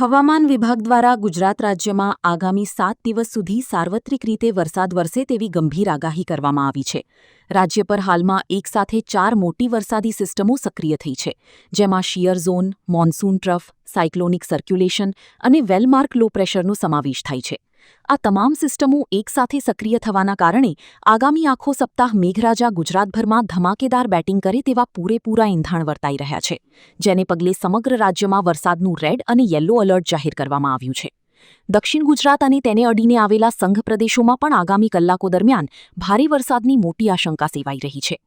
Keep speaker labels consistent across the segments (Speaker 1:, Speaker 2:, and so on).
Speaker 1: હવામાન વિભાગ દ્વારા ગુજરાત રાજ્યમાં આગામી 7 દિવસ સુધી સાર્વત્રિક રીતે વરસાદ વરસે તેવી ગંભીર આગાહી કરવામાં આવી છે. રાજ્ય પર હાલમાં એકસાથે 4 મોટી વરસાદી સિસ્ટમો સક્રિય થઈ છે, જેમાં shear zone, monsoon trough, cyclonic circulation અને વેલમાર્ક લો પ્રેશરનો સમાવેશ થાય છે. આ તમામ સિસ્ટમો એકસાથે સક્રિય થવાના કારણે આગામી આખો સપ્તાહ મેઘરાજા ગુજરાતભરમાં ધમાકેદાર બેટિંગ કરે તેવા પૂરેપૂરા ઇંધાણ વર્તાઈ રહ્યા છે, જેને પગલે સમગ્ર રાજ્યમાં વરસાદનું રેડ અને યલો એલર્ટ જાહેર કરવામાં આવ્યું છે. દક્ષિણ ગુજરાત અને તેને અડીને આવેલા સંઘ પ્રદેશોમાં પણ આગામી કલાકો દરમિયાન ભારે વરસાદની મોટી આશંકા સેવાઈ રહી છે.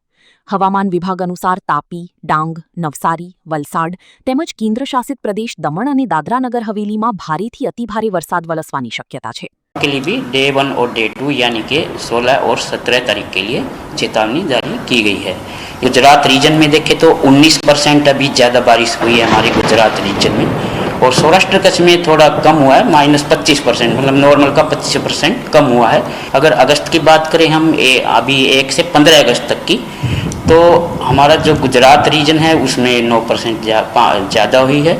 Speaker 1: હવામાન વિભાગ અનુસાર તાપી, ડાંગ, નવસારી, વલસાડ તેમજ કેન્દ્રશાસિત પ્રદેશ દમણ અને દાદરા નગર હવેલીમાં ભારેથી અતિભારે વરસાદ વરસવાની શક્યતા છે.
Speaker 2: के लिए भी डे 1 और डे 2 यानी कि 16 और 17 तारीख के लिए चेतावनी जारी की गई है. गुजरात रीजन में देखें तो 19% अभी ज़्यादा बारिश हुई है हमारे गुजरात रीजन में, और सौराष्ट्र कच्छ में थोड़ा कम हुआ है, -25%, मतलब नॉर्मल का 25% कम हुआ है. अगर अगस्त की बात करें हम अभी 1 से 15 अगस्त तक की, तो हमारा जो गुजरात रीजन है उसमें 9% ज़्यादा हुई है.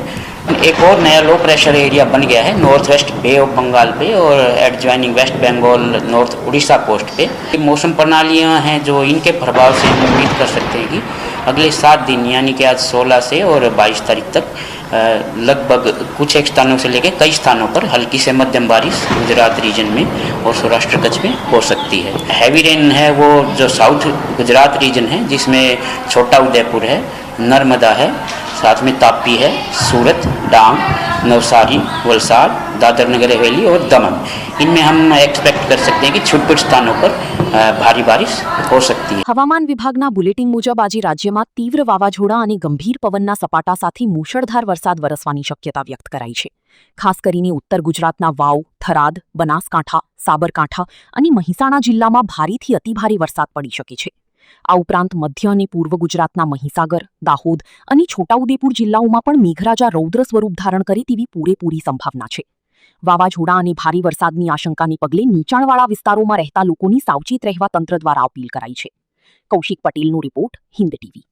Speaker 2: एक और नया लो प्रेशर एरिया बन गया है north west bay of Bengal पे और adjoining west Bengal north Orissa coast पे. मौसम प्रणालियाँ हैं जो इनके प्रभाव से हम उम्मीद कर सकते हैं कि अगले 7 दिन यानी कि आज 16 से और 22 तारीख तक लगभग कुछ एक स्थानों से लेकर कई स्थानों पर हल्की से मध्यम बारिश गुजरात रीजन में और सौराष्ट्र कच्छ में हो सकती है. हैवी रेन है वो जो साउथ गुजरात रीजन है, जिसमें छोटा उदयपुर है, नर्मदा है, साथ में तापी है, सूरत, डांग, नवसारी, वलसाड, दादर नगर हवेली और दमन. इनमें हम एक्सपेक्ट कर सकते हैं कि छुट-पुट स्थानों पर भारी बारिश हो सकती है.
Speaker 1: હવામાન વિભાગના બુલેટિન મુજબ આજે રાજ્યમાં તીવ્ર વાવાઝોડા અને ગંભીર પવનના સપાટા સાથે મૂશળધાર વરસાદ વરસવાની શક્યતા વ્યક્ત કરાઈ છે. ખાસ કરીને ઉત્તર ગુજરાતના વાવ, થરાદ, બનાસકાંઠા, સાબરકાંઠા અને મહેસાણા જિલ્લામાં ભારેથી અતિભારે વરસાદ પડી શકે છે. આ ઉપરાંત મધ્ય અને પૂર્વ ગુજરાતના મહીસાગર, દાહોદ અને છોટાઉદેપુર જિલ્લાઓમાં પણ મેઘરાજા રૌદ્ર સ્વરૂપ ધારણ કરે તેવી પૂરેપૂરી સંભાવના છે. વાવાઝોડા અને ભારે વરસાદની આશંકાને પગલે નીચાણવાળા વિસ્તારોમાં રહેતા લોકોની સાવચેત રહેવા તંત્ર દ્વારા અપીલ કરાઈ છે. કૌશિક પટેલનો રિપોર્ટ, હિન્દ ટીવી.